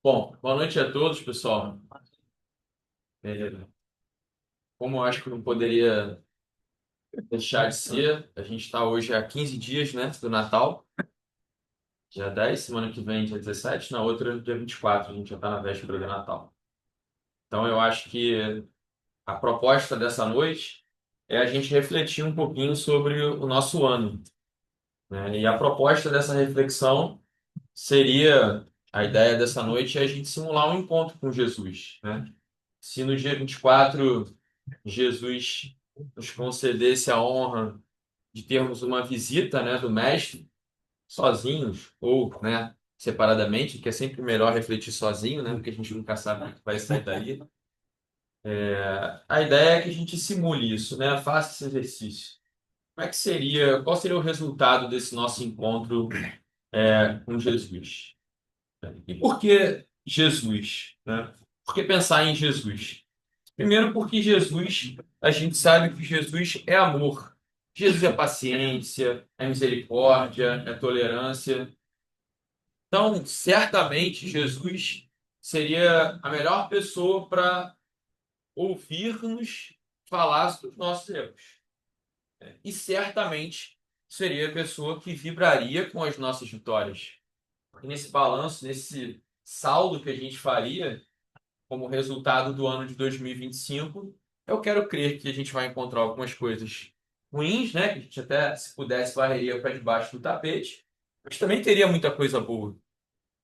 Bom, boa noite a todos, pessoal. É, Como eu acho que não poderia deixar de ser, a gente está hoje há 15 dias, né, do Natal, dia 10, semana que vem, dia 17, na outra, dia 24, a gente já está na véspera do Natal. Então, eu acho que a proposta dessa noite é a gente refletir um pouquinho sobre o nosso ano, né? E a proposta dessa reflexão seria, a ideia dessa noite é a gente simular um encontro com Jesus, né? Se no dia 24 Jesus nos concedesse a honra de termos uma visita, né, do Mestre, sozinhos ou, né, separadamente, que é sempre melhor refletir sozinho, né, porque a gente nunca sabe o que vai sair daí. A ideia é que a gente simule isso, né, faça esse exercício. Como é que seria, qual seria o resultado desse nosso encontro com Jesus? E por que Jesus, né? Por que pensar em Jesus? Primeiro, porque Jesus, a gente sabe que Jesus é amor. Jesus é paciência, é misericórdia, é tolerância. Então, certamente, Jesus seria a melhor pessoa para ouvir-nos falar sobre os nossos erros. E certamente seria a pessoa que vibraria com as nossas vitórias. Porque nesse balanço, nesse saldo que a gente faria, como resultado do ano de 2025, eu quero crer que a gente vai encontrar algumas coisas ruins, né? Que a gente até, se pudesse, varreria para debaixo do tapete, mas também teria muita coisa boa,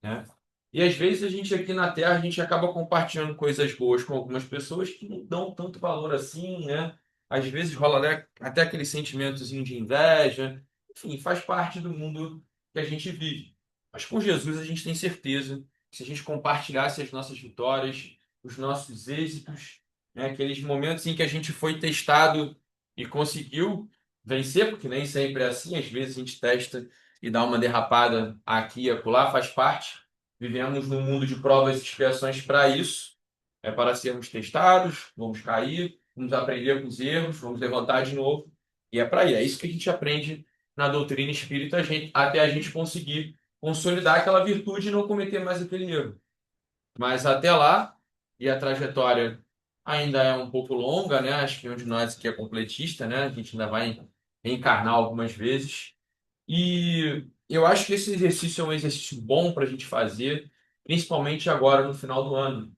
né? E às vezes a gente aqui na Terra, a gente acaba compartilhando coisas boas com algumas pessoas que não dão tanto valor assim, né? Às vezes rola até aquele sentimentozinho de inveja. Enfim, faz parte do mundo que a gente vive. Mas com Jesus a gente tem certeza que se a gente compartilhasse as nossas vitórias, os nossos êxitos, né? Aqueles momentos em que a gente foi testado e conseguiu vencer, porque nem sempre é assim, às vezes a gente testa e dar uma derrapada aqui e acolá, faz parte. Vivemos num mundo de provas e expiações para isso, é para sermos testados, vamos cair, vamos aprender com os erros, vamos levantar de novo, e é para ir. É isso que a gente aprende na doutrina espírita, até a gente conseguir consolidar aquela virtude e não cometer mais aquele erro. Mas até lá, e a trajetória ainda é um pouco longa, né? Acho que um de nós aqui é completista, né? A gente ainda vai reencarnar algumas vezes. E eu acho que esse exercício é um exercício bom para a gente fazer, principalmente agora no final do ano,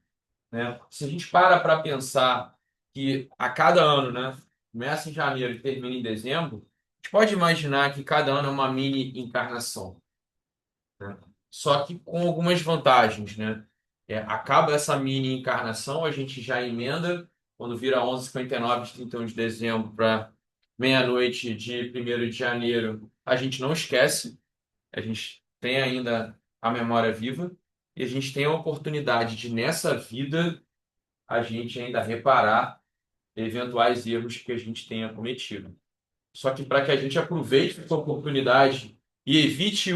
né? Se a gente para pensar que a cada ano, né, começa em janeiro e termina em dezembro, a gente pode imaginar que cada ano é uma mini encarnação, né? Só que com algumas vantagens, né? Acaba essa mini encarnação, a gente já emenda, quando vira 11h59 de 31 de dezembro para meia-noite de 1º de janeiro, a gente não esquece, a gente tem ainda a memória viva e a gente tem a oportunidade de, nessa vida, a gente ainda reparar eventuais erros que a gente tenha cometido. Só que para que a gente aproveite essa oportunidade e evite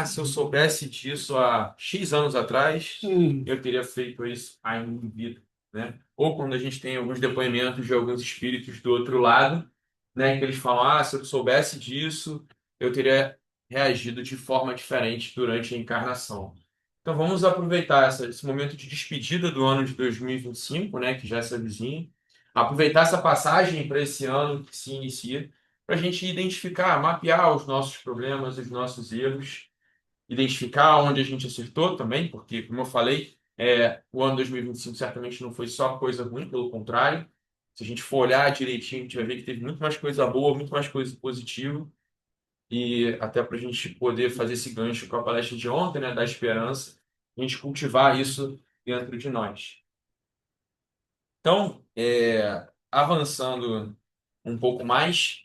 se eu soubesse disso há X anos atrás, eu teria feito isso ainda em vida, né? Ou quando a gente tem alguns depoimentos de alguns espíritos do outro lado, né, que eles falam, se eu soubesse disso, eu teria reagido de forma diferente durante a encarnação. Então vamos aproveitar esse momento de despedida do ano de 2025, né, que já se avizinha, aproveitar essa passagem para esse ano que se inicia para a gente identificar, mapear os nossos problemas, os nossos erros, identificar onde a gente acertou também, porque, como eu falei, o ano 2025 certamente não foi só coisa ruim, pelo contrário. Se a gente for olhar direitinho, a gente vai ver que teve muito mais coisa boa, muito mais coisa positiva. E até para a gente poder fazer esse gancho com a palestra de ontem, né, da esperança, a gente cultivar isso dentro de nós. Então, avançando um pouco mais,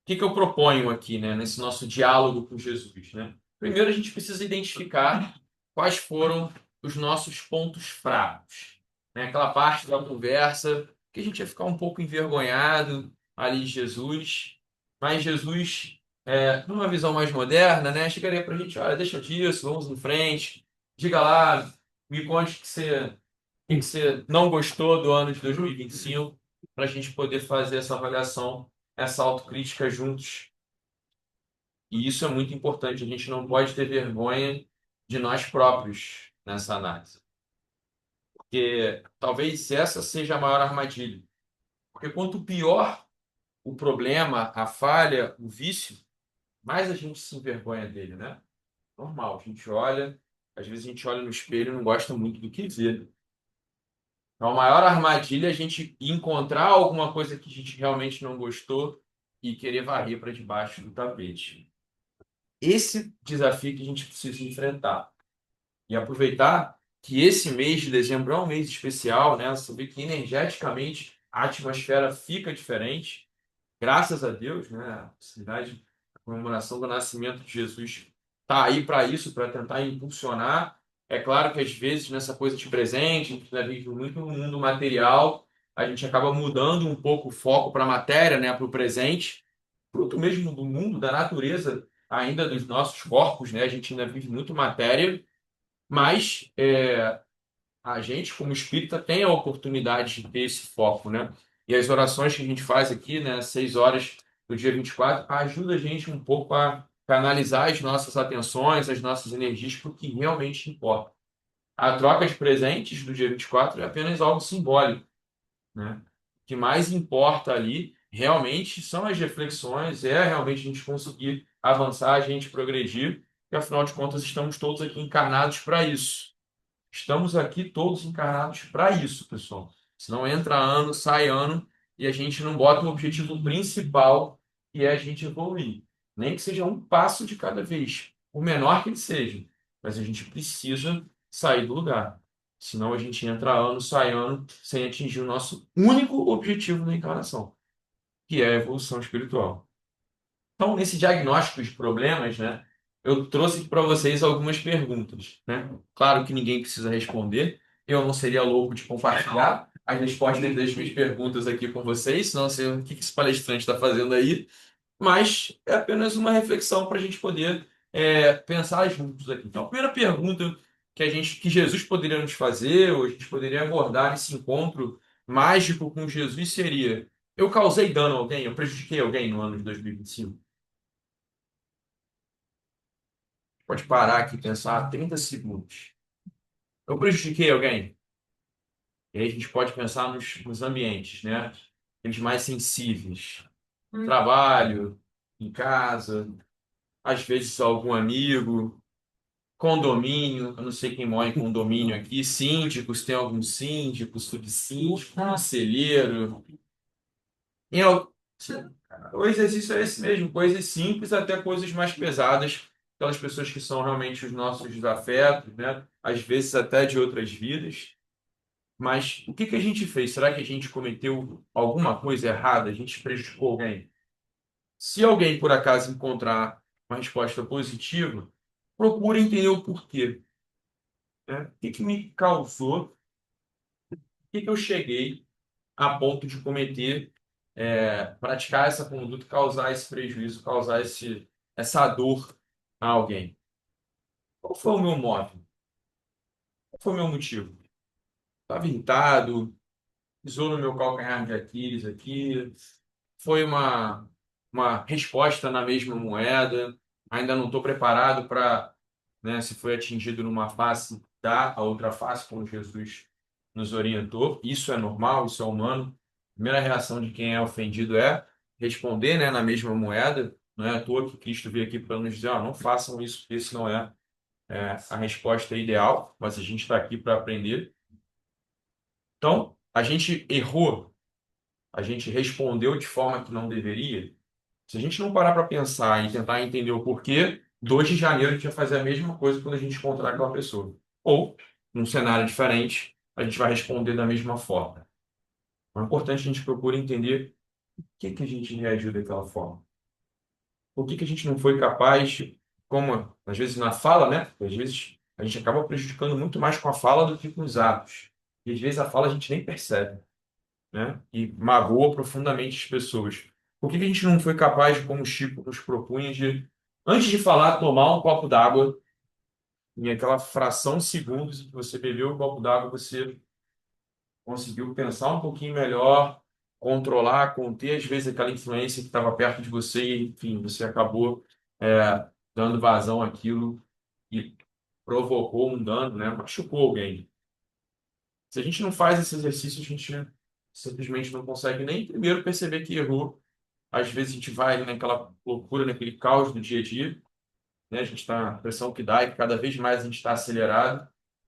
que eu proponho aqui, né, nesse nosso diálogo com Jesus, né? Primeiro, a gente precisa identificar quais foram os nossos pontos fracos, né? Aquela parte da conversa que a gente ia ficar um pouco envergonhado ali de Jesus, mas Jesus, numa visão mais moderna, né, chegaria para a gente, olha, deixa disso, vamos em frente, diga lá, me conte o que você não gostou do ano de 2025, para a gente poder fazer essa avaliação, essa autocrítica juntos. E isso é muito importante. A gente não pode ter vergonha de nós próprios nessa análise. Porque talvez essa seja a maior armadilha. Porque quanto pior o problema, a falha, o vício, mais a gente se envergonha dele, né? Normal, a gente olha, às vezes a gente olha no espelho e não gosta muito do que vê. Então, a maior armadilha é a gente encontrar alguma coisa que a gente realmente não gostou e querer varrer para debaixo do tapete. Esse desafio que a gente precisa enfrentar. E aproveitar que esse mês de dezembro é um mês especial, né? Você vê que energeticamente a atmosfera fica diferente, graças a Deus, né? A cidade, a comemoração do nascimento de Jesus está aí para isso, para tentar impulsionar. É claro que às vezes nessa coisa de presente, a gente vive muito no mundo material, a gente acaba mudando um pouco o foco para a matéria, né? Para o presente, fruto mesmo do mundo, da natureza, ainda dos nossos corpos, né? A gente ainda vive muito matéria, mas a gente, como espírita, tem a oportunidade de ter esse foco, né? E as orações que a gente faz aqui, né, 6 horas do dia 24, ajuda a gente um pouco a canalizar as nossas atenções, as nossas energias para o que realmente importa. A troca de presentes do dia 24 é apenas algo simbólico, né? O que mais importa ali realmente são as reflexões, é realmente a gente conseguir avançar, a gente progredir, porque afinal de contas estamos todos aqui encarnados para isso. Estamos aqui todos encarnados para isso, pessoal. Senão entra ano, sai ano e a gente não bota o objetivo principal, que é a gente evoluir. Nem que seja um passo de cada vez, o menor que ele seja. Mas a gente precisa sair do lugar. Senão a gente entra ano, sai ano, sem atingir o nosso único objetivo na encarnação, que é a evolução espiritual. Então, nesse diagnóstico de problemas, né, eu trouxe aqui para vocês algumas perguntas, né? Claro que ninguém precisa responder. Eu não seria louco de compartilhar as respostas das minhas perguntas aqui com vocês, senão sei o que esse palestrante está fazendo aí. Mas é apenas uma reflexão para a gente poder pensar juntos aqui. Então, a primeira pergunta que Jesus poderia nos fazer, ou a gente poderia abordar nesse encontro mágico com Jesus seria: eu causei dano a alguém? Eu prejudiquei alguém no ano de 2025? Pode parar aqui e pensar 30 segundos. Eu prejudiquei alguém? E aí a gente pode pensar nos ambientes, né? Aqueles mais sensíveis. Trabalho, em casa, às vezes algum amigo, condomínio. Eu não sei quem mora em condomínio aqui. Síndicos, tem algum síndico, subsíndico, conselheiro. Em, al- o exercício é esse mesmo, coisas simples até coisas mais pesadas, aquelas pessoas que são realmente os nossos desafetos, né? Às vezes até de outras vidas. Mas o que que a gente fez? Será que a gente cometeu alguma coisa errada? A gente prejudicou alguém? Se alguém por acaso encontrar uma resposta positiva, procure entender o porquê, né? O que que me causou? O que que eu cheguei a ponto de cometer, praticar essa conduta, causar esse prejuízo, causar essa dor a alguém? Qual foi o meu móvel? Qual foi o meu motivo? Estava irritado, pisou no meu calcanhar de Aquiles aqui, foi uma resposta na mesma moeda, ainda não estou preparado para, né, se foi atingido numa face, dar a outra face, como Jesus nos orientou. Isso é normal, isso é humano. A primeira reação de quem é ofendido é responder, né, na mesma moeda. Não é à toa que Cristo veio aqui para nos dizer: ó, não façam isso, porque isso não é a resposta ideal, mas a gente está aqui para aprender. Então, a gente errou, a gente respondeu de forma que não deveria. Se a gente não parar para pensar e tentar entender o porquê, 2 de janeiro a gente vai fazer a mesma coisa quando a gente encontrar aquela pessoa. Ou, num cenário diferente, a gente vai responder da mesma forma. É importante a gente procurar entender por que a gente reagiu daquela forma. Por que a gente não foi capaz, como às vezes na fala, né? Às vezes a gente acaba prejudicando muito mais com a fala do que com os atos. E às vezes a fala a gente nem percebe, né? E magoa profundamente as pessoas. Por que a gente não foi capaz, como o Chico nos propunha, de, antes de falar, tomar um copo d'água, em aquela fração de segundos em que você bebeu o copo d'água, você conseguiu pensar um pouquinho melhor, controlar, conter, às vezes, aquela influência que estava perto de você e, enfim, você acabou dando vazão àquilo provocou um dano, né? Machucou alguém. Se a gente não faz esse exercício, a gente simplesmente não consegue nem primeiro perceber que errou. Às vezes a gente vai ali naquela loucura, naquele caos do dia a dia, né? A gente está, a pressão que dá e que cada vez mais a gente está acelerado. A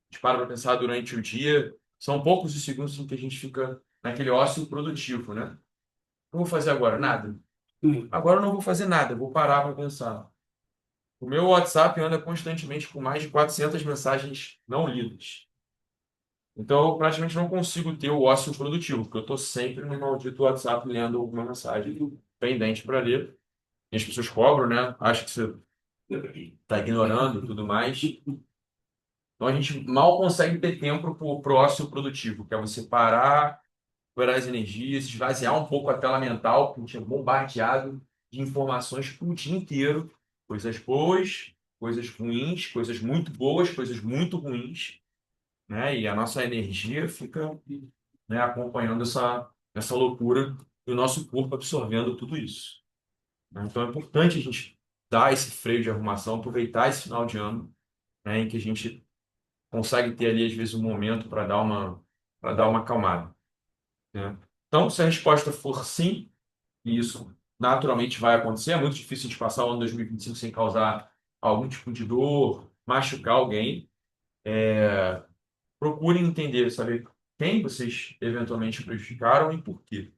gente para pensar durante o dia. São poucos os segundos em que a gente fica naquele ócio produtivo, né? O que eu vou fazer agora? Nada. Agora eu não vou fazer nada, eu vou parar para pensar. O meu WhatsApp anda constantemente com mais de 400 mensagens não lidas. Então, eu praticamente não consigo ter o ócio produtivo, porque eu estou sempre no maldito WhatsApp lendo alguma mensagem pendente para ler. E as pessoas cobram, né? Acham que você está ignorando e tudo mais. Então, a gente mal consegue ter tempo para o ócio produtivo, que é você parar, recuperar as energias, esvaziar um pouco a tela mental, que a gente é bombardeado de informações o dia inteiro. Coisas boas, coisas ruins, coisas muito boas, coisas muito ruins, né? E a nossa energia fica, né, acompanhando essa loucura e o nosso corpo absorvendo tudo isso, né? Então é importante a gente dar esse freio de arrumação, aproveitar esse final de ano, né, em que a gente consegue ter ali, às vezes, um momento para dar uma acalmada, né? Então, se a resposta for sim, e isso naturalmente vai acontecer, é muito difícil de passar o ano 2025 sem causar algum tipo de dor, machucar alguém. Procurem entender, saber quem vocês eventualmente prejudicaram e por quê.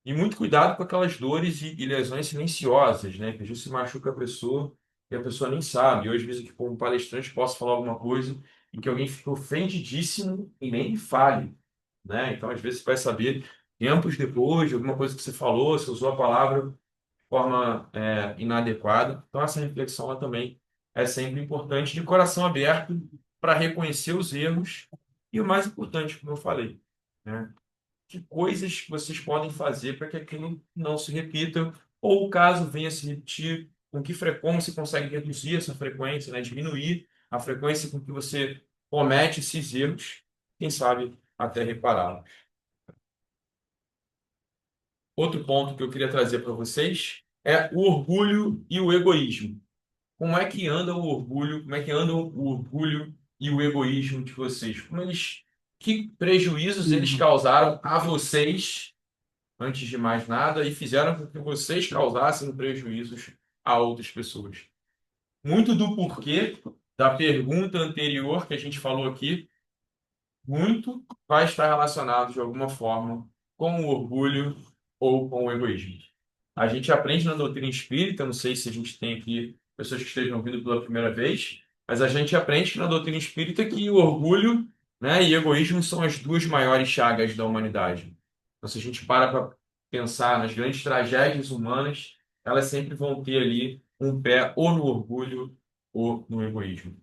E muito cuidado com aquelas dores e lesões silenciosas, né? Que às vezes se machuca a pessoa e a pessoa nem sabe. Eu, às vezes, aqui como palestrante, posso falar alguma coisa em que alguém fica ofendidíssimo e nem me fale, né? Então, às vezes, você vai saber tempos depois de alguma coisa que você falou, você usou a palavra de forma inadequada. Então, essa reflexão ela também é sempre importante, de coração aberto, para reconhecer os erros e o mais importante, como eu falei, né? Que coisas que vocês podem fazer para que aquilo não se repita, ou caso venha a se repetir, com que frequência você consegue reduzir essa frequência, né? Diminuir a frequência com que você comete esses erros, quem sabe até repará-los. Outro ponto que eu queria trazer para vocês é o orgulho e o egoísmo. Como é que anda o orgulho? Como é que andam o orgulho e o egoísmo de vocês? Que prejuízos eles causaram a vocês antes de mais nada, e fizeram com que vocês causassem prejuízos a outras pessoas? Muito do porquê da pergunta anterior que a gente falou aqui, muito vai estar relacionado de alguma forma com o orgulho ou com o egoísmo. A gente aprende na doutrina espírita, não sei se a gente tem aqui pessoas que estejam ouvindo pela primeira vez, mas a gente aprende na doutrina espírita que o orgulho, né, e egoísmo são as duas maiores chagas da humanidade. Então, se a gente para pensar nas grandes tragédias humanas, elas sempre vão ter ali um pé ou no orgulho ou no egoísmo,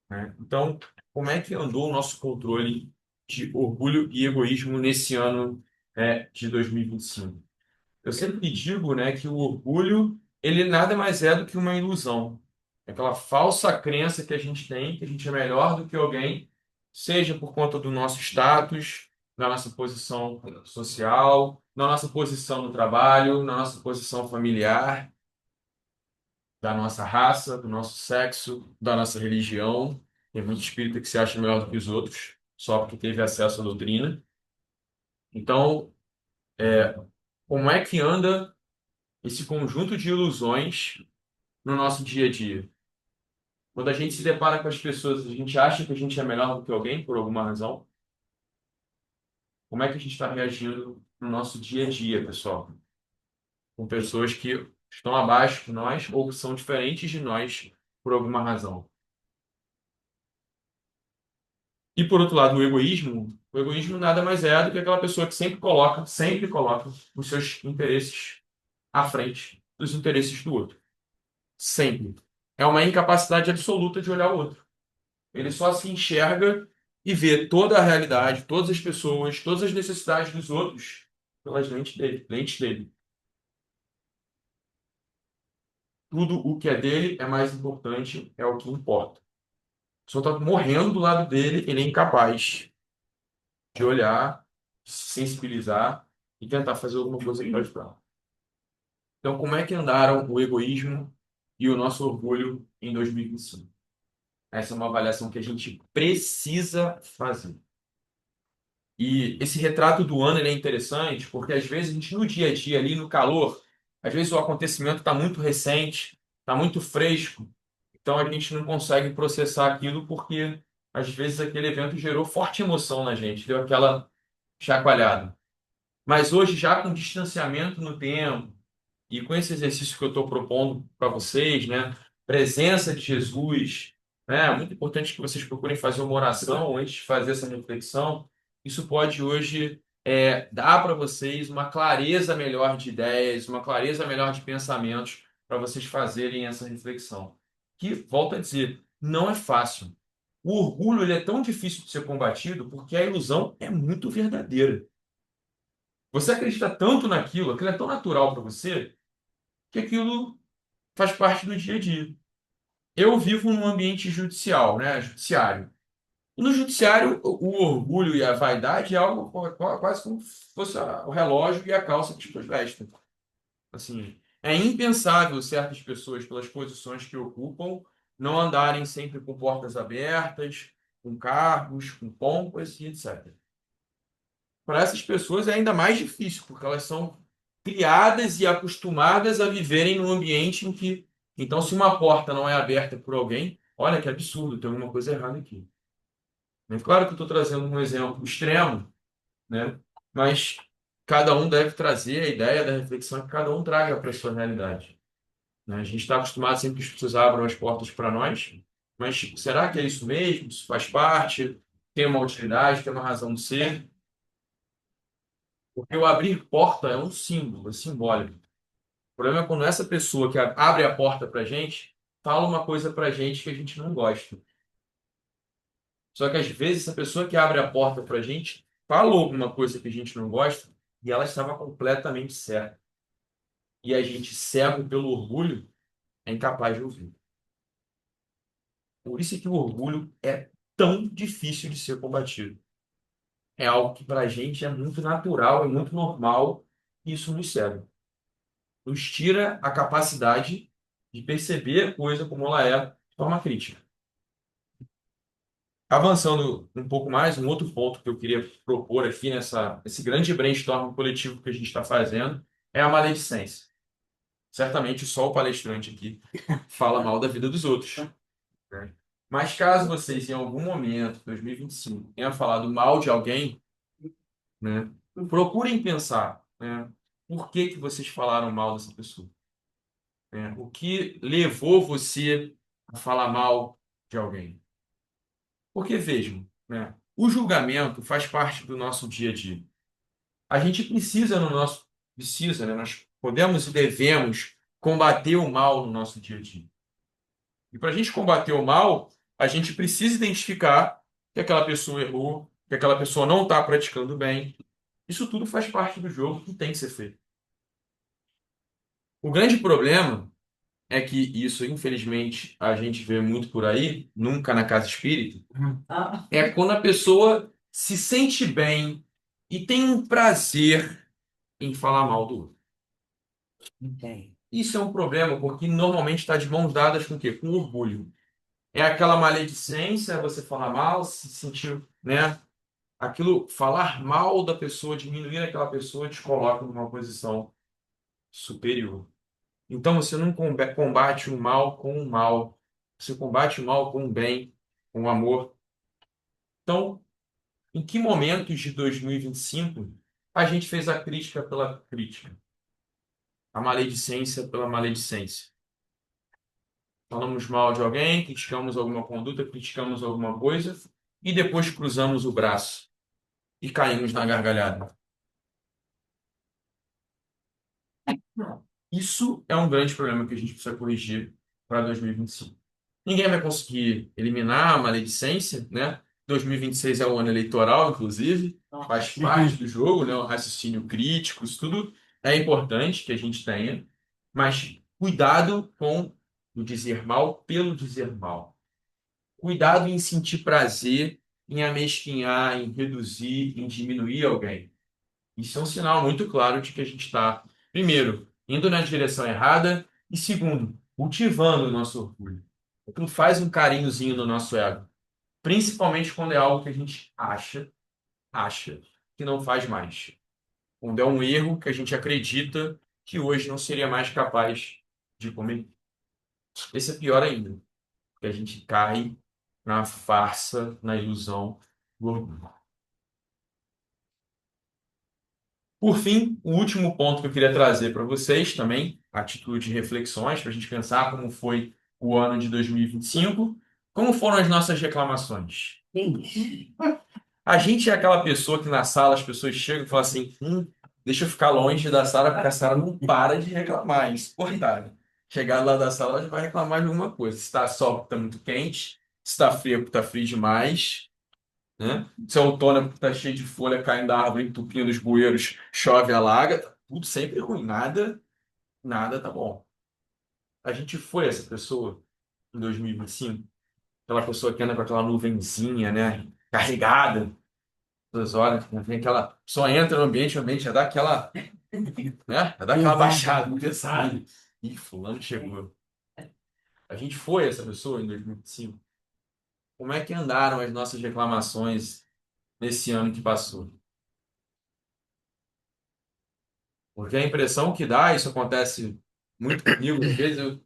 né? Então, como é que andou o nosso controle de orgulho e egoísmo nesse ano, de 2025? Eu sempre digo, né, que o orgulho, ele nada mais é do que uma ilusão. É aquela falsa crença que a gente tem, que a gente é melhor do que alguém, seja por conta do nosso status, da nossa posição social, da nossa posição no trabalho, na nossa posição familiar, da nossa raça, do nosso sexo, da nossa religião. Tem muito espírita que se acha melhor do que os outros, só porque teve acesso à doutrina. Então, como é que anda esse conjunto de ilusões no nosso dia a dia? Quando a gente se depara com as pessoas, a gente acha que a gente é melhor do que alguém por alguma razão? Como é que a gente está reagindo no nosso dia a dia, pessoal? Com pessoas que estão abaixo de nós ou que são diferentes de nós por alguma razão. E por outro lado, o egoísmo nada mais é do que aquela pessoa que sempre coloca os seus interesses à frente dos interesses do outro. Sempre. É uma incapacidade absoluta de olhar o outro. Ele só se enxerga e vê toda a realidade, todas as pessoas, todas as necessidades dos outros pelas lentes dele, lentes dele. Tudo o que é dele é mais importante, é o que importa. A pessoa está morrendo do lado dele, ele é incapaz de olhar, de se sensibilizar e tentar fazer alguma coisa para ajudar. Então, como é que andaram o egoísmo e o nosso orgulho em 2025? Essa é uma avaliação que a gente precisa fazer. E esse retrato do ano ele é interessante porque às vezes a gente no dia a dia ali no calor, às vezes o acontecimento está muito recente, está muito fresco, então a gente não consegue processar aquilo porque às vezes aquele evento gerou forte emoção na gente, deu aquela chacoalhada. Mas hoje já com distanciamento no tempo e com esse exercício que eu estou propondo para vocês, né? Presença de Jesus, né? É muito importante que vocês procurem fazer uma oração antes de fazer essa reflexão. Isso pode hoje dar para vocês uma clareza melhor de ideias, uma clareza melhor de pensamentos para vocês fazerem essa reflexão. Que, volto a dizer, não é fácil. O orgulho ele é tão difícil de ser combatido porque a ilusão é muito verdadeira. Você acredita tanto naquilo, aquilo é tão natural para você, que aquilo faz parte do dia a dia. Eu vivo num ambiente judicial, né? Judiciário. E no judiciário, o orgulho e a vaidade é algo quase como se fosse o relógio e a calça que as pessoas vestem. Assim, é impensável certas pessoas, pelas posições que ocupam, não andarem sempre com portas abertas, com cargos, com pompas e etc. Para essas pessoas é ainda mais difícil, porque elas são criadas e acostumadas a viverem num ambiente em que, então, se uma porta não é aberta por alguém, olha que absurdo, tem alguma coisa errada aqui. É claro que eu estou trazendo um exemplo extremo, né? Mas cada um deve trazer a ideia da reflexão que cada um traga para a sua realidade, né? A gente está acostumado sempre que as pessoas abram as portas para nós, mas será que é isso mesmo? Isso faz parte? Tem uma utilidade? Tem uma razão de ser? Porque o abrir porta é um símbolo, é simbólico. O problema é quando essa pessoa que abre a porta para a gente fala uma coisa para a gente que a gente não gosta. Só que às vezes essa pessoa que abre a porta para a gente falou alguma coisa que a gente não gosta e ela estava completamente certa. E a gente, cego pelo orgulho, é incapaz de ouvir. Por isso é que o orgulho é tão difícil de ser combatido. É algo que para a gente é muito natural, é muito normal, e isso nos cega. Nos tira a capacidade de perceber a coisa como ela é de forma crítica. Avançando um pouco mais, um outro ponto que eu queria propor aqui esse grande brainstorm coletivo que a gente está fazendo é a maledicência. Certamente só o palestrante aqui fala mal da vida dos outros, né? Mas caso vocês, em algum momento, 2025, tenham falado mal de alguém, né, procurem pensar, né, por que que vocês falaram mal dessa pessoa, né? O que levou você a falar mal de alguém? Porque vejam, né, o julgamento faz parte do nosso dia a dia. A gente precisa no nosso precisa, né, nós podemos e devemos combater o mal no nosso dia a dia. E para a gente combater o mal, a gente precisa identificar que aquela pessoa errou, que aquela pessoa não está praticando bem. Isso tudo faz parte do jogo que tem que ser feito. O grande problema é que isso, infelizmente, a gente vê muito por aí, nunca na casa espírita, é quando a pessoa se sente bem e tem um prazer em falar mal do outro. Isso é um problema porque normalmente está de mãos dadas com o quê? Com orgulho. É aquela maledicência, você falar mal, se sentir, né? Aquilo, falar mal da pessoa, diminuir aquela pessoa, te coloca numa posição superior. Então você não combate o mal com o mal, você combate o mal com o bem, com o amor. Então, em que momentos de 2025 a gente fez a crítica pela crítica, a maledicência pela maledicência? Falamos mal de alguém, criticamos alguma conduta, criticamos alguma coisa e depois cruzamos o braço e caímos na gargalhada. Não. Isso é um grande problema que a gente precisa corrigir para 2025. Ninguém vai conseguir eliminar a maledicência, né? 2026 é o ano eleitoral, inclusive, faz parte do jogo, né? O raciocínio crítico, isso tudo é importante que a gente tenha, mas cuidado com o dizer mal pelo dizer mal. Cuidado em sentir prazer, em amesquinhar, em reduzir, em diminuir alguém. Isso é um sinal muito claro de que a gente está, primeiro, indo na direção errada e, segundo, cultivando o nosso orgulho. Aquilo faz um carinhozinho no nosso ego. Principalmente quando é algo que a gente acha que não faz mais. Quando é um erro que a gente acredita que hoje não seria mais capaz de comer. Esse é pior ainda, porque a gente cai na farsa, na ilusão do orgulho. Por fim, o último ponto que eu queria trazer para vocês também, atitude de reflexões, para a gente pensar como foi o ano de 2025, como foram as nossas reclamações. A gente é aquela pessoa que na sala as pessoas chegam e falam assim: deixa eu ficar longe da sala, porque a sala não para de reclamar, é insuportável. Chegar lá da sala, ela já vai reclamar de alguma coisa. Se está sol, porque está muito quente, se está frio, porque está frio demais, né? Se é outono, porque está cheio de folha caindo da árvore, entupindo os bueiros, chove, alaga, tá tudo sempre ruim, nada tá bom. A gente foi essa pessoa em 2025, aquela pessoa que anda com aquela nuvenzinha, né? Carregada. Duas horas, né? Vem aquela. Só entra no ambiente, o ambiente já dá aquela, né? Já dá aquela baixada, pesada. Ih, fulano chegou. A gente foi essa pessoa em 2025. Como é que andaram as nossas reclamações nesse ano que passou? Porque a impressão que dá, isso acontece muito comigo, às vezes eu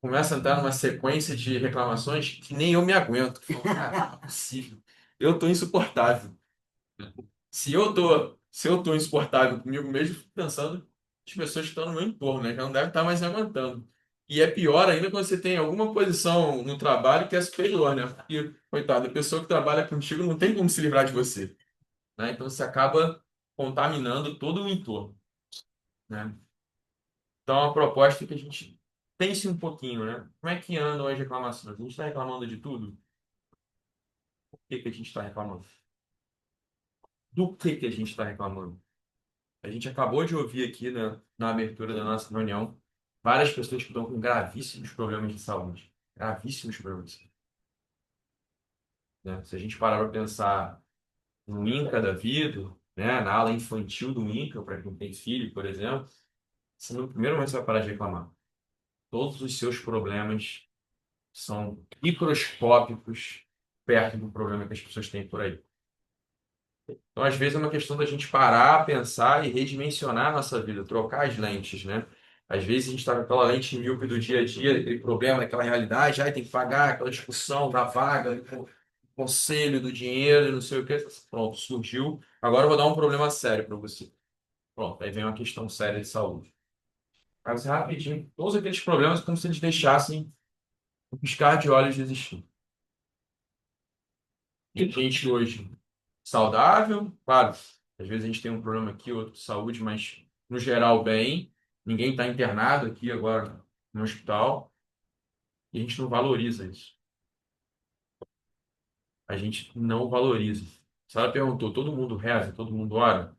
começo a entrar numa sequência de reclamações que nem eu me aguento. Eu falo, cara, não é possível. Eu tô insuportável. Se eu tô insuportável comigo mesmo, fico pensando as pessoas que estão no meu entorno, né? Que não devem estar mais me aguentando. E é pior ainda quando você tem alguma posição no trabalho que é superior, né? Porque, coitado, a pessoa que trabalha contigo não tem como se livrar de você, né? Então você acaba contaminando todo o entorno, né? Então a proposta é que a gente pense um pouquinho, né? Como é que andam as reclamações? A gente está reclamando de tudo? Por que que a gente está reclamando? Do que a gente está reclamando? A gente acabou de ouvir aqui na abertura da nossa reunião várias pessoas que estão com gravíssimos problemas de saúde. Gravíssimos problemas de saúde, né? Se a gente parar para pensar no INCA da vida, né, na ala infantil do INCA, para quem tem filho, por exemplo, você no primeiro momento você vai parar de reclamar. Todos os seus problemas são microscópicos perto do problema que as pessoas têm por aí. Então, às vezes, é uma questão da gente parar, pensar e redimensionar a nossa vida, trocar as lentes, né? Às vezes, a gente está com aquela lente míope do dia a dia, aquele problema, aquela realidade, aí tem que pagar, aquela discussão da vaga, do conselho, do dinheiro, não sei o quê. Pronto, surgiu. Agora eu vou dar um problema sério para você. Pronto, aí vem uma questão séria de saúde. Mas rapidinho, todos aqueles problemas como se eles deixassem um piscar de olhos de existir. Tem gente hoje saudável, claro, às vezes a gente tem um problema aqui, outro de saúde, mas no geral bem. Ninguém está internado aqui agora no hospital e a gente não valoriza isso. A gente não valoriza. Se ela perguntou, todo mundo reza, todo mundo ora?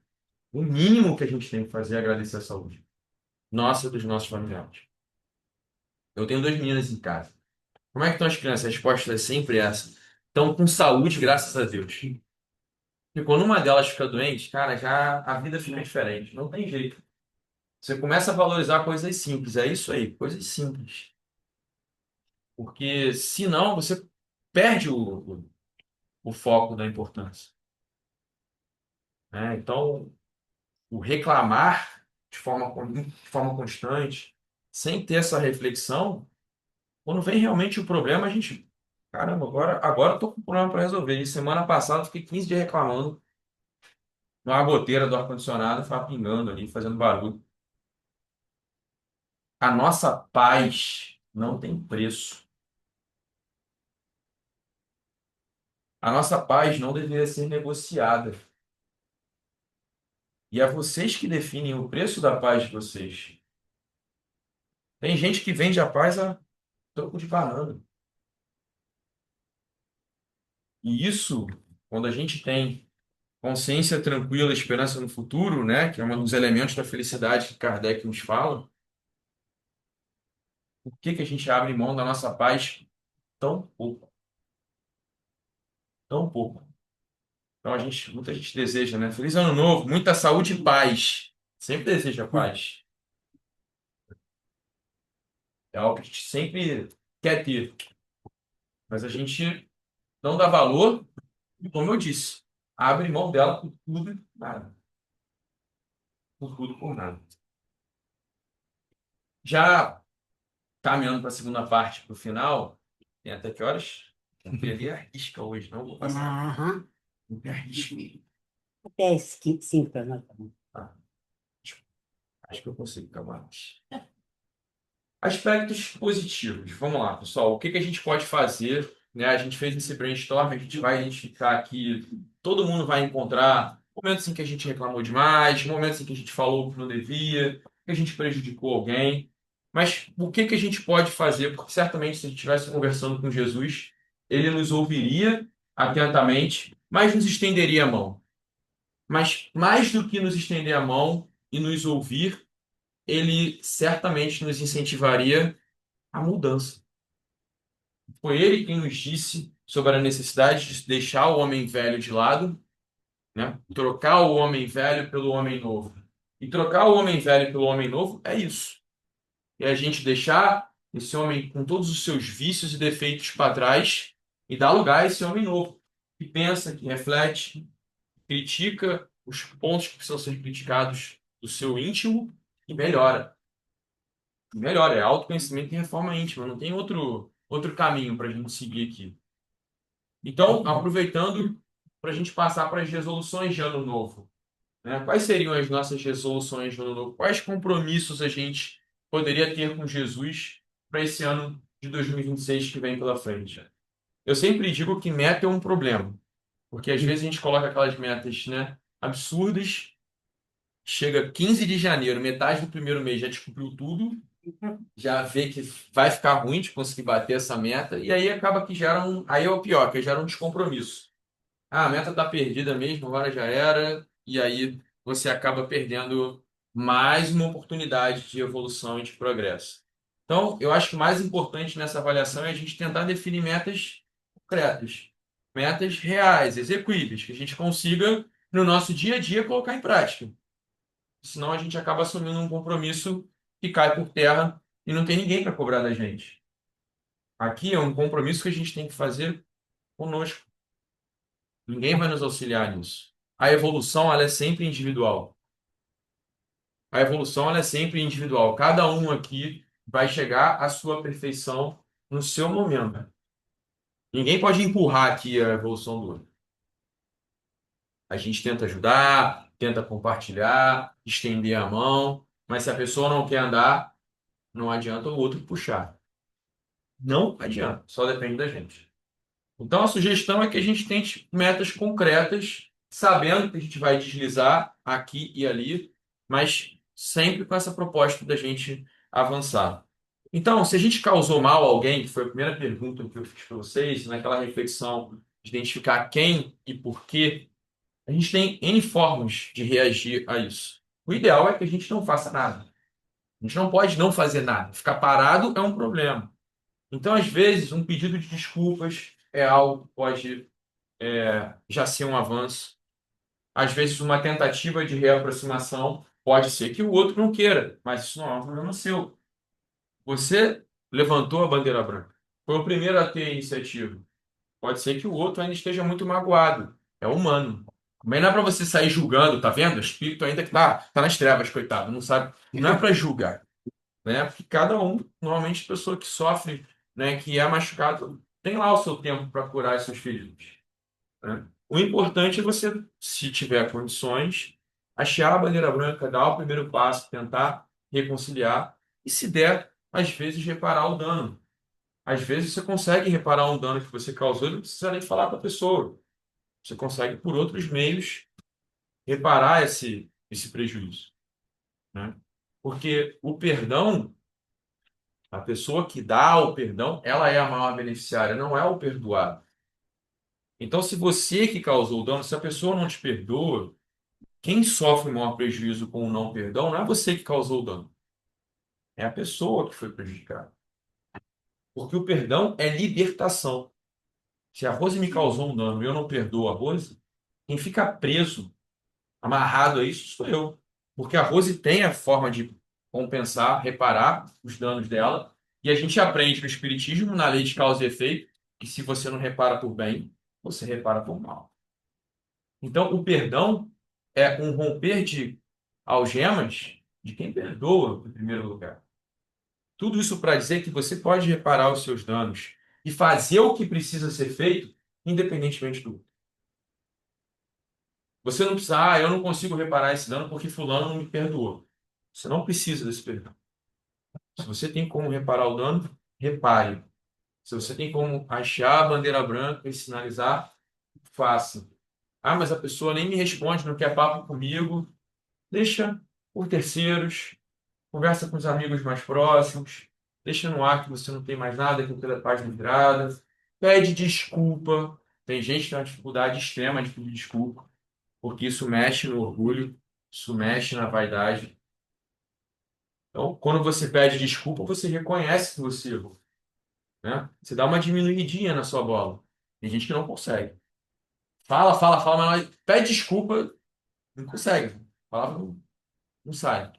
O mínimo que a gente tem que fazer é agradecer a saúde. Nossa e dos nossos familiares. Eu tenho duas meninas em casa. Como é que estão as crianças? A resposta é sempre essa. Estão com saúde, graças a Deus. E quando uma delas fica doente, cara, já a vida fica diferente. Não tem jeito. Você começa a valorizar coisas simples. É isso aí, coisas simples. Porque senão você perde o foco da importância, né? Então, o reclamar de forma constante, sem ter essa reflexão, quando vem realmente o problema, a gente. Caramba, agora eu tô com um problema para resolver. E semana passada eu fiquei 15 dias reclamando. Uma goteira do ar-condicionado estava pingando ali, fazendo barulho. A nossa paz não tem preço. A nossa paz não deveria ser negociada. E é vocês que definem o preço da paz de vocês. Tem gente que vende a paz a troco de banana. E isso, quando a gente tem consciência tranquila, esperança no futuro, né, que é um dos elementos da felicidade que Kardec nos fala, por que que a gente abre mão da nossa paz tão pouco? Tão pouco. Então muita gente deseja, né? Feliz ano novo, muita saúde e paz. Sempre deseja paz. É algo que a gente sempre quer ter, mas a gente não dá valor e, como eu disse, abre mão dela por tudo, nada, por tudo, por nada. Já caminhando para a segunda parte, para o final, tem até que horas? Porque ali arrisca hoje, não vou passar. Aham. Arrisca. Até as 5 para nós. Tá bom. Ah, acho que eu consigo acabar. Aspectos positivos. Vamos lá, pessoal. O que que a gente pode fazer, né? A gente fez esse brainstorm, a gente vai identificar aqui, todo mundo vai encontrar momentos em que a gente reclamou demais, momentos em que a gente falou que não devia, que a gente prejudicou alguém. Mas o que que a gente pode fazer? Porque certamente se a gente estivesse conversando com Jesus, ele nos ouviria atentamente, mas nos estenderia a mão. Mas mais do que nos estender a mão e nos ouvir, ele certamente nos incentivaria a mudança. Foi ele quem nos disse sobre a necessidade de deixar o homem velho de lado, né? Trocar o homem velho pelo homem novo. E trocar o homem velho pelo homem novo é isso. É a gente deixar esse homem com todos os seus vícios e defeitos para trás e dar lugar a esse homem novo, que pensa, que reflete, critica os pontos que precisam ser criticados do seu íntimo e melhora. Melhora, é autoconhecimento e reforma íntima, não tem outro caminho para a gente seguir aqui. Então, aproveitando para a gente passar para as resoluções de ano novo, né? Quais seriam as nossas resoluções de ano novo? Quais compromissos a gente poderia ter com Jesus para esse ano de 2026 que vem pela frente? Eu sempre digo que meta é um problema, porque às vezes a gente coloca aquelas metas, né, absurdas, chega 15 de janeiro, metade do primeiro mês já descobriu tudo, já vê que vai ficar ruim de conseguir bater essa meta, e aí acaba que gera aí é o pior, que gera um descompromisso. Ah, a meta está perdida mesmo, agora já era, e aí você acaba perdendo mais uma oportunidade de evolução e de progresso. Então, eu acho que o mais importante nessa avaliação é a gente tentar definir metas concretas, metas reais, execuíveis, que a gente consiga, no nosso dia a dia, colocar em prática. Senão a gente acaba assumindo um compromisso que cai por terra e não tem ninguém para cobrar da gente. Aqui é um compromisso que a gente tem que fazer conosco. Ninguém vai nos auxiliar nisso. A evolução, ela é sempre individual. A evolução, ela é sempre individual. Cada um aqui vai chegar à sua perfeição no seu momento. Ninguém pode empurrar aqui a evolução do outro. A gente tenta ajudar, tenta compartilhar, estender a mão, mas se a pessoa não quer andar, não adianta o outro puxar. Não adianta, só depende da gente. Então, a sugestão é que a gente tente metas concretas, sabendo que a gente vai deslizar aqui e ali, mas sempre com essa proposta da gente avançar. Então, se a gente causou mal a alguém, que foi a primeira pergunta que eu fiz para vocês, naquela reflexão de identificar quem e por quê, a gente tem N formas de reagir a isso. O ideal é que a gente não faça nada. A gente não pode não fazer nada. Ficar parado é um problema. Então, às vezes, um pedido de desculpas é algo que pode já ser um avanço. Às vezes, uma tentativa de reaproximação pode ser que o outro não queira, mas isso não é um problema seu. Você levantou a bandeira branca. Foi o primeiro a ter a iniciativa. Pode ser que o outro ainda esteja muito magoado. É humano. Também não é para você sair julgando, tá vendo? O espírito ainda que tá nas trevas, coitado, não sabe. Não é para julgar, né? Porque cada um, normalmente, a pessoa que sofre, né, que é machucado, tem lá o seu tempo para curar as suas feridas, né? O importante é você, se tiver condições, achar a bandeira branca, dar o primeiro passo, tentar reconciliar e, se der, às vezes reparar o dano. Às vezes você consegue reparar um dano que você causou e não precisa nem falar com a pessoa. Você consegue, por outros meios, reparar esse prejuízo, né? Porque o perdão, a pessoa que dá o perdão, ela é a maior beneficiária, não é o perdoado. Então, se você que causou o dano, se a pessoa não te perdoa, quem sofre o maior prejuízo com o não perdão não é você que causou o dano, é a pessoa que foi prejudicada. Porque o perdão é libertação. Se a Rose me causou um dano e eu não perdoo a Rose, quem fica preso, amarrado a isso, sou eu. Porque a Rose tem a forma de compensar, reparar os danos dela E a gente aprende no Espiritismo, na lei de causa e efeito, que se você não repara por bem, você repara por mal. Então, o perdão é um romper de algemas de quem perdoa, em primeiro lugar. Tudo isso para dizer que você pode reparar os seus danos e fazer o que precisa ser feito, independentemente do outro. Você não precisa, eu não consigo reparar esse dano porque fulano não me perdoou. Você não precisa desse perdão. Se você tem como reparar o dano, repare. Se você tem como achar a bandeira branca e sinalizar, faça. Ah, mas a pessoa nem me responde, não quer papo comigo. Deixa por terceiros, conversa com os amigos mais próximos, deixa no ar que você não tem mais nada, que aquilo é página virada, pede desculpa. Tem gente que tem uma dificuldade extrema de pedir desculpa, porque isso mexe no orgulho, isso mexe na vaidade. Então, quando você pede desculpa, você reconhece que você errou, né? Você dá uma diminuidinha na sua bola. Tem gente que não consegue. Fala, fala, fala, mas pede desculpa, não consegue. A palavra não sai,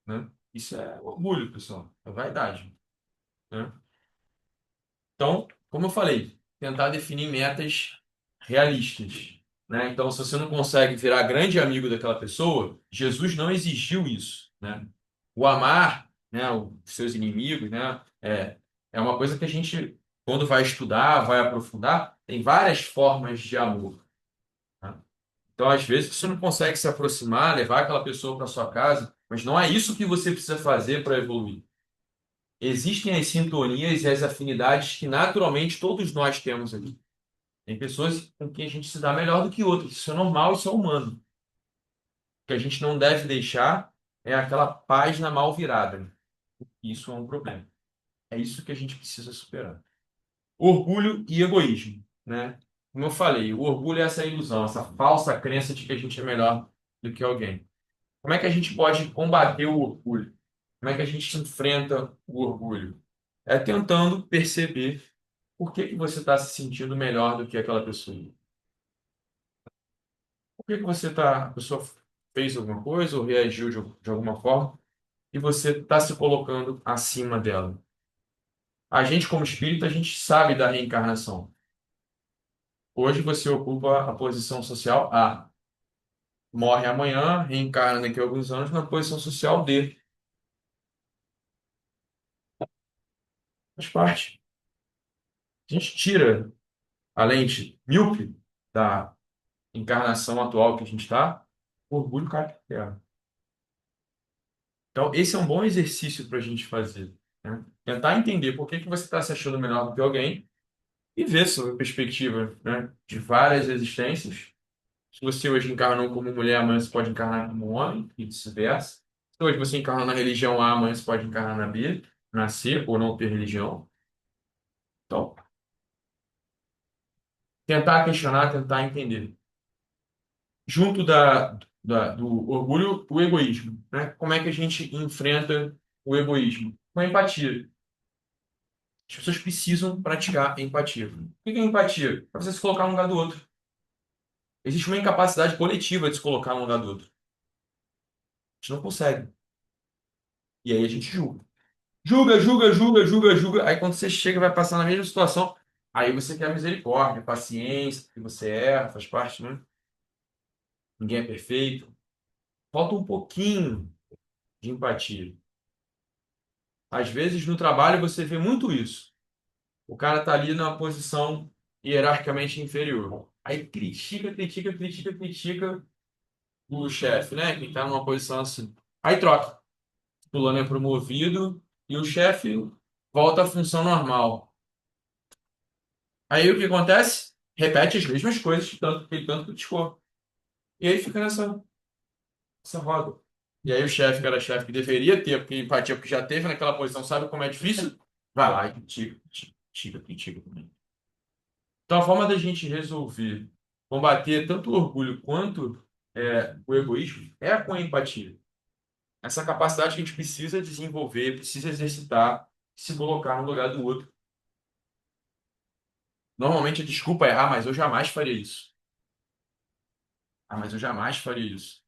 né? Isso é orgulho, pessoal. É vaidade, né? Então, como eu falei, tentar definir metas realistas, né? Então, se você não consegue virar grande amigo daquela pessoa, Jesus não exigiu isso, né? O amar, né, os seus inimigos, né, é uma coisa que a gente, quando vai estudar, vai aprofundar, tem várias formas de amor, né? Então, às vezes, você não consegue se aproximar, levar aquela pessoa para sua casa, mas não é isso que você precisa fazer para evoluir. Existem as sintonias e as afinidades que naturalmente todos nós temos ali. Tem pessoas com quem a gente se dá melhor do que outras. Isso é normal, isso é humano. O que a gente não deve deixar é aquela página mal virada. Isso é um problema. É isso que a gente precisa superar. Orgulho e egoísmo, né? Como eu falei, o orgulho é essa ilusão, essa falsa crença de que a gente é melhor do que alguém. Como é que a gente pode combater o orgulho? Como é que a gente enfrenta o orgulho? É tentando perceber por que que você está se sentindo melhor do que aquela pessoa. Por que que a pessoa fez alguma coisa ou reagiu de alguma forma e você está se colocando acima dela? A gente, como espírito, a gente sabe da reencarnação. Hoje você ocupa a posição social A. Morre amanhã, reencarna daqui a alguns anos na posição social D. Faz parte. A gente tira a lente míope da encarnação atual que a gente está, o orgulho cai por terra. Então, esse é um bom exercício para a gente fazer, né? Tentar entender por que que você está se achando melhor do que alguém e ver sua perspectiva, né, de várias existências. Se você hoje encarnou como mulher, amanhã você pode encarnar como homem e vice-versa. Se hoje você encarnou na religião A, amanhã você pode encarnar na B, nascer ou não ter religião. Então, tentar questionar, tentar entender. Junto do orgulho, o egoísmo, né? Como é que a gente enfrenta o egoísmo? Com a empatia. As pessoas precisam praticar empatia. O que é empatia? É você se colocar no lugar do outro. Existe uma incapacidade coletiva de se colocar no lugar do outro. A gente não consegue. E aí a gente julga. Julga, julga, julga, julga, julga. Aí quando você chega e vai passar na mesma situação, aí você quer misericórdia, paciência, que você erra, faz parte, né? Ninguém é perfeito. Falta um pouquinho de empatia. Às vezes no trabalho você vê muito isso. O cara tá ali numa posição hierarquicamente inferior. Aí critica, critica, critica, critica o chefe, né? Que tá numa posição assim. Aí troca. Fulano é promovido e o chefe volta à função normal. Aí o que acontece? Repete as mesmas coisas que ele tanto criticou. E aí fica nessa roda. E aí o chefe, que era chefe que deveria ter, porque empatia, porque já teve naquela posição, sabe como é difícil? Vai lá e critica, critica, critica, critica também. Então, a forma da gente resolver, combater tanto o orgulho quanto o egoísmo é com a empatia. Essa capacidade que a gente precisa desenvolver, precisa exercitar, se colocar no lugar do outro. Normalmente a desculpa é: mas eu jamais faria isso. Ah, mas eu jamais faria isso.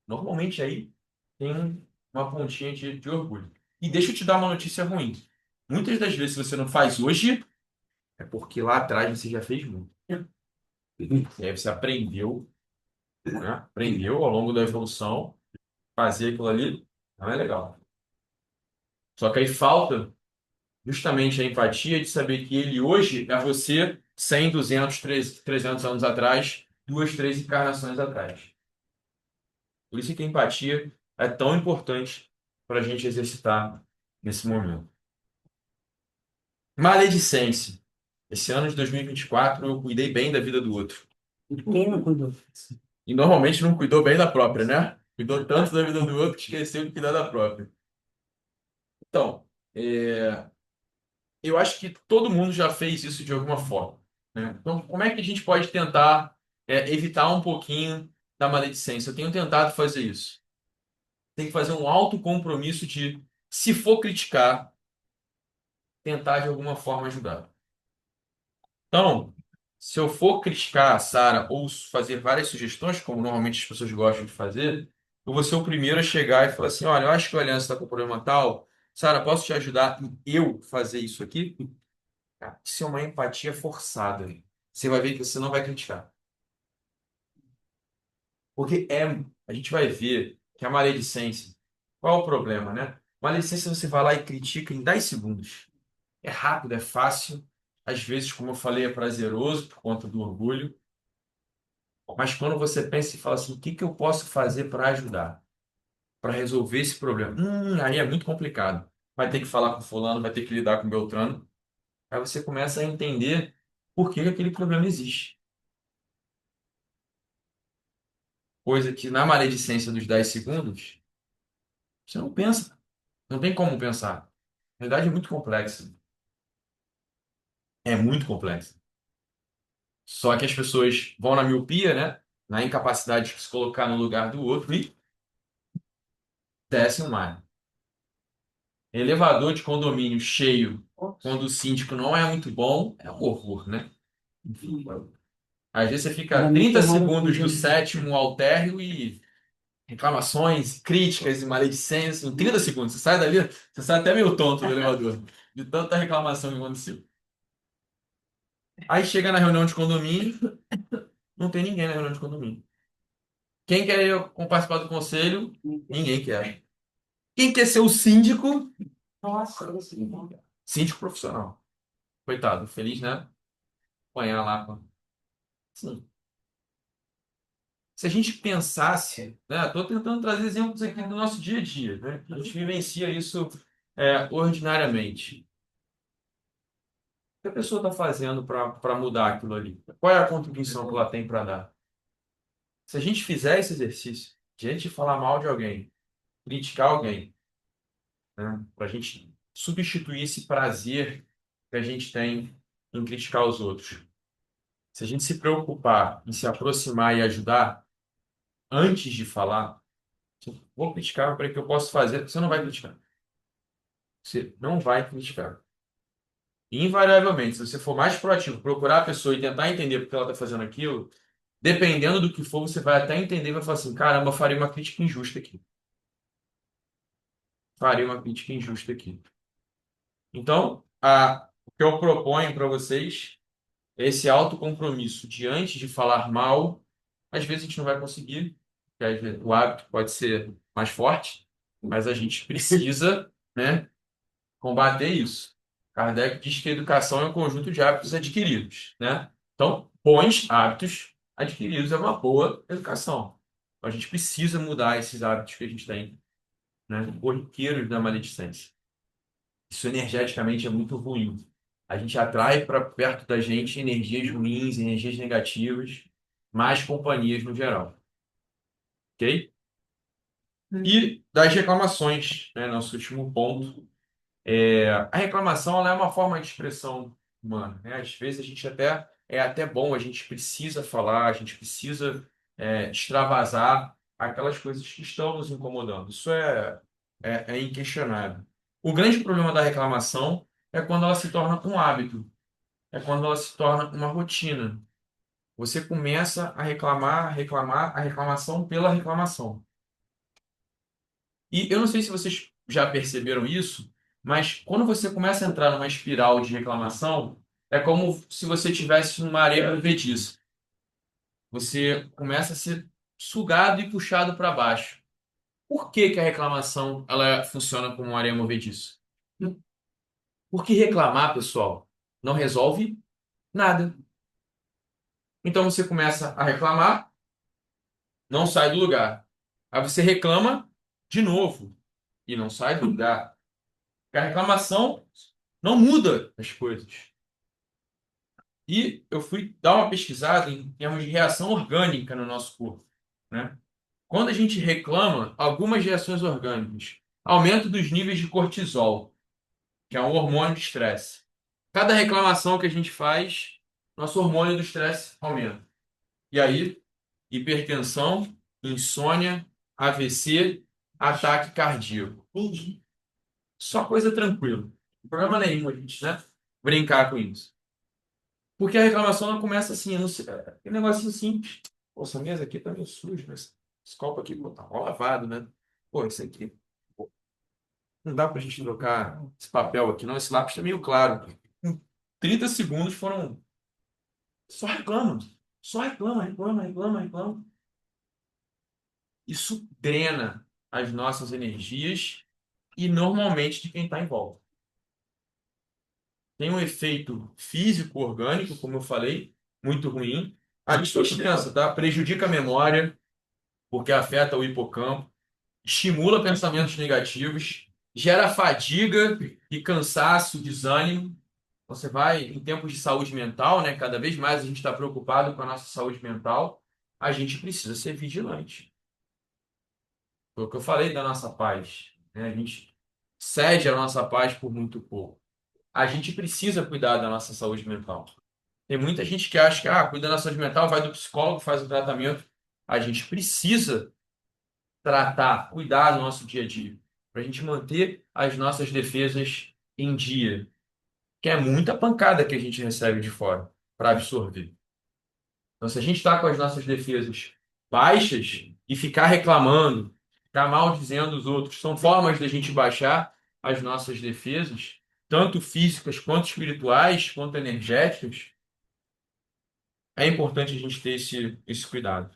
Normalmente aí tem uma pontinha de orgulho. E deixa eu te dar uma notícia ruim. Muitas das vezes, se você não faz hoje, é porque lá atrás você já fez muito. E aí você aprendeu, né? Aprendeu ao longo da evolução, fazer aquilo ali não é legal. Só que aí falta justamente a empatia de saber que ele hoje é você 100, 200, 300 anos atrás, duas, três encarnações atrás. Por isso que a empatia é tão importante para a gente exercitar nesse momento. Maledicência. Esse ano de 2024 eu cuidei bem da vida do outro. Quem não cuidou? E normalmente não cuidou bem da própria, né? Cuidou tanto da vida do outro que esqueceu de cuidar da própria. Então, eu acho que todo mundo já fez isso de alguma forma, né? Então, como é que a gente pode tentar evitar um pouquinho da maledicência? Eu tenho tentado fazer isso. Tem que fazer um autocompromisso de, se for criticar, tentar de alguma forma ajudar. Então, se eu for criticar a Sara ou fazer várias sugestões, como normalmente as pessoas gostam de fazer, eu vou ser o primeiro a chegar e falar assim: olha, eu acho que a Aliança está com problema tal. Sara, posso te ajudar em eu fazer isso aqui? Cara, isso é uma empatia forçada. Você vai ver que você não vai criticar. Porque a gente vai ver que a maledicência, qual é o problema, né? Maledicência você vai lá e critica em 10 segundos. É rápido, é fácil. Às vezes, como eu falei, é prazeroso por conta do orgulho. Mas quando você pensa e fala assim, o que que eu posso fazer para ajudar, para resolver esse problema? Aí é muito complicado. Vai ter que falar com fulano, vai ter que lidar com Beltrano. Aí você começa a entender por que que aquele problema existe. Coisa que na maledicência dos 10 segundos, você não pensa. Não tem como pensar. Na verdade, é muito complexa. É muito complexa. Só que as pessoas vão na miopia, né? Na incapacidade de se colocar no lugar do outro e descem o mar. Elevador de condomínio cheio, quando o síndico não é muito bom, é um horror, né? Enfim, às vezes você fica Geralmente 30 eu moro segundos com do sétimo ao térreo e reclamações, críticas e maledicências em 30 segundos. Você sai dali, você sai até meio tonto do elevador, de tanta reclamação que aconteceu. Aí chega na reunião de condomínio, não tem ninguém na reunião de condomínio. Quem quer participar do conselho? Ninguém quer. Quem quer ser o síndico? Nossa, esse não. Síndico profissional. Coitado, feliz, né? Apanhar lá. Sim. Se a gente pensasse, né? Estou tentando trazer exemplos aqui do nosso dia a dia, né? A gente vivencia isso ordinariamente. O que a pessoa está fazendo para mudar aquilo ali? Qual é a contribuição que ela tem para dar? Se a gente fizer esse exercício, de a gente falar mal de alguém, criticar alguém, né? Para a gente substituir esse prazer que a gente tem em criticar os outros. Se a gente se preocupar em se aproximar e ajudar antes de falar, vou criticar para que eu possa fazer, você não vai criticar. Você não vai criticar. Invariavelmente, se você for mais proativo, procurar a pessoa e tentar entender por que ela está fazendo aquilo, dependendo do que for, você vai até entender e vai falar assim: caramba, eu faria uma crítica injusta aqui. Faria uma crítica injusta aqui. Então, o que eu proponho para vocês é esse autocompromisso de antes de falar mal, às vezes a gente não vai conseguir, porque às vezes o hábito pode ser mais forte, mas a gente precisa, né, combater isso. Kardec diz que a educação é um conjunto de hábitos adquiridos, né? Então, bons hábitos adquiridos é uma boa educação. Então, a gente precisa mudar esses hábitos que a gente tem, né? Corriqueiros da maledicência. Isso energeticamente é muito ruim. A gente atrai para perto da gente energias ruins, energias negativas, más companhias no geral, ok? E das reclamações, né? Nosso último ponto. A reclamação ela é uma forma de expressão humana, né? Às vezes a gente até é até bom, a gente precisa falar, a gente precisa extravasar aquelas coisas que estão nos incomodando. Isso é inquestionável. O grande problema da reclamação é quando ela se torna um hábito, é quando ela se torna uma rotina. Você começa a reclamar, reclamar, a reclamação pela reclamação. E eu não sei se vocês já perceberam isso, Mas quando você começa a entrar numa espiral de reclamação, é como se você estivesse numa areia movediça. Você começa a ser sugado e puxado para baixo. Por que que a reclamação ela funciona como uma areia movediça? Porque reclamar, pessoal, não resolve nada. Então você começa a reclamar, não sai do lugar. Aí você reclama de novo e não sai do lugar. Porque a reclamação não muda as coisas. E eu fui dar uma pesquisada em termos de reação orgânica no nosso corpo, né? Quando a gente reclama, algumas reações orgânicas. Aumento dos níveis de cortisol, que é um hormônio de estresse. Cada reclamação que a gente faz, nosso hormônio do estresse aumenta. E aí, hipertensão, insônia, AVC, ataque cardíaco. Só coisa tranquila. Não tem problema nenhum a gente, né? Brincar com isso. Porque a reclamação ela começa assim, eu não sei, é um negocinho simples. Pô, essa mesa aqui tá meio suja, mas esse copo aqui, pô, tá mal lavado, né? Pô, esse aqui, pô, não dá pra gente trocar esse papel aqui, não. Esse lápis tá meio claro. Em 30 segundos foram. Só reclama. Só reclama, reclama, reclama, reclama. Isso drena as nossas energias e normalmente de quem está em volta. Tem um efeito físico, orgânico, como eu falei, muito ruim. A desconfiança, tá? Prejudica a memória, porque afeta o hipocampo, estimula pensamentos negativos, gera fadiga e cansaço, desânimo. Você vai, em tempos de saúde mental, né? Cada vez mais a gente está preocupado com a nossa saúde mental, a gente precisa ser vigilante. Foi o que eu falei da nossa paz, né? A gente cede a nossa paz por muito pouco. A gente precisa cuidar da nossa saúde mental. Tem muita gente que acha que, cuida da saúde mental, vai do psicólogo, faz o tratamento. A gente precisa tratar, cuidar do nosso dia a dia, para a gente manter as nossas defesas em dia, que é muita pancada que a gente recebe de fora para absorver. Então, se a gente está com as nossas defesas baixas e ficar reclamando, ficar maldizendo os outros, são formas da gente baixar as nossas defesas, tanto físicas quanto espirituais, quanto energéticas. É importante a gente ter esse cuidado.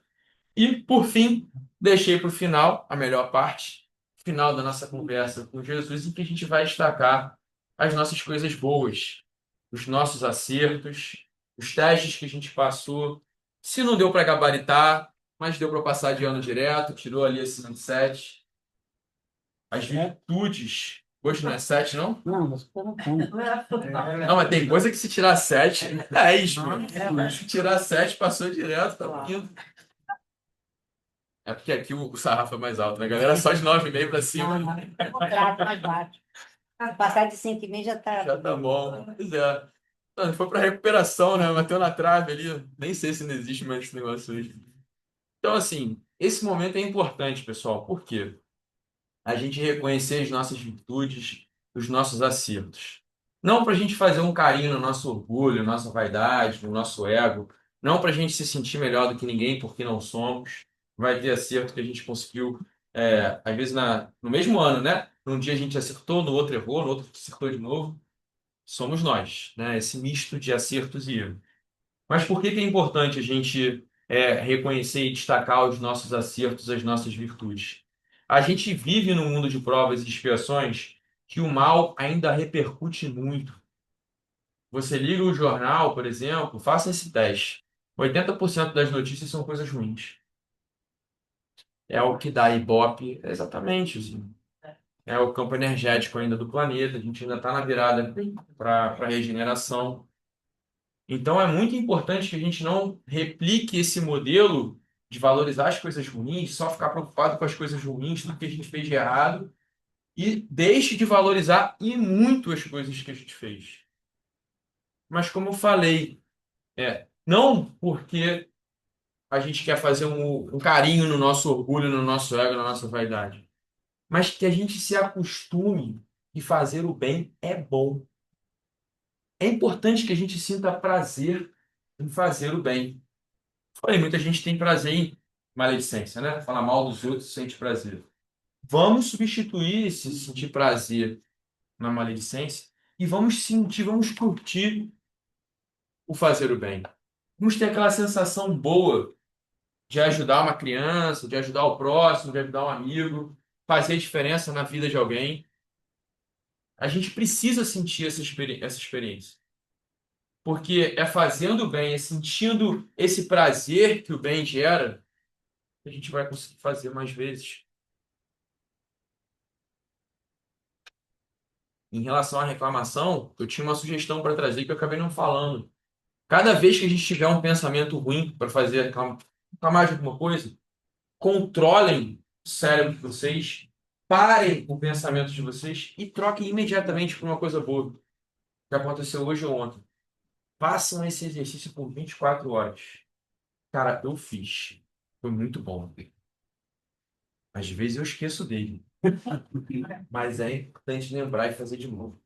E, por fim, deixei para o final, a melhor parte, final da nossa conversa com Jesus, em que a gente vai destacar as nossas coisas boas, os nossos acertos, os testes que a gente passou. Se não deu para gabaritar, mas deu para passar de ano direto, tirou ali esse 7. As virtudes. Hoje não é 7, não? Não, você tá bacana. Não, mas tem coisa que se tirar 7, é 10, mano. Se tirar 7, passou direto, tá indo. É porque aqui o sarrafo é mais alto, né? A galera só de 9,5 para cima. Não, é contrato mais baixo. Passar de 5,5 já tá. Já tá bom. Pois é. Não, foi para recuperação, né? Bateu na trave ali. Nem sei se ainda existe mais esse negócio hoje. Então, assim, esse momento é importante, pessoal. Por quê? A gente reconhecer as nossas virtudes, os nossos acertos. Não para a gente fazer um carinho no nosso orgulho, nossa vaidade, no nosso ego. Não para a gente se sentir melhor do que ninguém, porque não somos. Vai ter acerto que a gente conseguiu, às vezes no mesmo ano, né? Num dia a gente acertou, no outro errou, no outro acertou de novo. Somos nós, né? Esse misto de acertos e erros. Mas por que que é importante a gente reconhecer e destacar os nossos acertos, as nossas virtudes? A gente vive num mundo de provas e expiações que o mal ainda repercute muito. Você liga o jornal, por exemplo, faça esse teste. 80% das notícias são coisas ruins. É o que dá Ibope, exatamente, assim. É o campo energético ainda do planeta, a gente ainda está na virada para a regeneração. Então é muito importante que a gente não replique esse modelo de valorizar as coisas ruins, só ficar preocupado com as coisas ruins, tudo que a gente fez de errado, e deixe de valorizar e muito as coisas que a gente fez. Mas como eu falei, não porque a gente quer fazer um carinho no nosso orgulho, no nosso ego, na nossa vaidade, mas que a gente se acostume e fazer o bem é bom. É importante que a gente sinta prazer em fazer o bem. Falei, muita gente tem prazer em maledicência, né? Falar mal dos outros sente prazer. Vamos substituir esse sentir prazer na maledicência e vamos sentir, vamos curtir o fazer o bem. Vamos ter aquela sensação boa de ajudar uma criança, de ajudar o próximo, de ajudar um amigo, fazer diferença na vida de alguém. A gente precisa sentir essa experiência. Porque é fazendo o bem, é sentindo esse prazer que o bem gera, que a gente vai conseguir fazer mais vezes. Em relação à reclamação, eu tinha uma sugestão para trazer que eu acabei não falando. Cada vez que a gente tiver um pensamento ruim para fazer reclamar de alguma coisa, controlem o cérebro de vocês, parem o pensamento de vocês e troquem imediatamente por uma coisa boa que aconteceu hoje ou ontem. Façam esse exercício por 24 horas. Cara, eu fiz. Foi muito bom. Às vezes eu esqueço dele. Mas é importante lembrar e fazer de novo.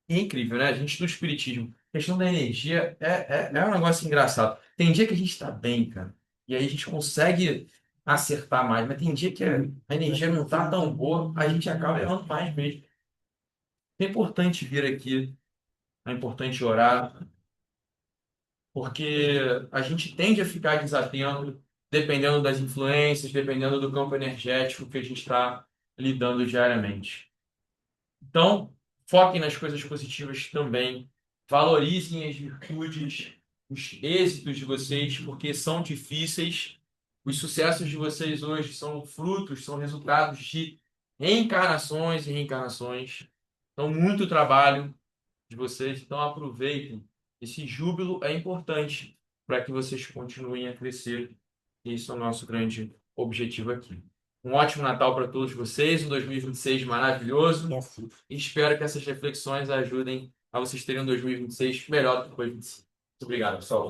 E é incrível, né? A gente do espiritismo, a questão da energia é um negócio engraçado. Tem dia que a gente está bem, cara. E aí a gente consegue acertar mais. Mas tem dia que a energia não está tão boa, a gente acaba errando mais mesmo. É importante vir aqui, é importante orar, porque a gente tende a ficar desatento, dependendo das influências, dependendo do campo energético que a gente está lidando diariamente. Então, foquem nas coisas positivas também, valorizem as virtudes, os êxitos de vocês, porque são difíceis. Os sucessos de vocês hoje são frutos, são resultados de reencarnações e reencarnações. Então, muito trabalho de vocês. Então, aproveitem. Esse júbilo é importante para que vocês continuem a crescer. Esse é o nosso grande objetivo aqui. Um ótimo Natal para todos vocês, um 2026 maravilhoso. E assim. E espero que essas reflexões ajudem a vocês terem um 2026 melhor do que 2025. Muito obrigado, pessoal.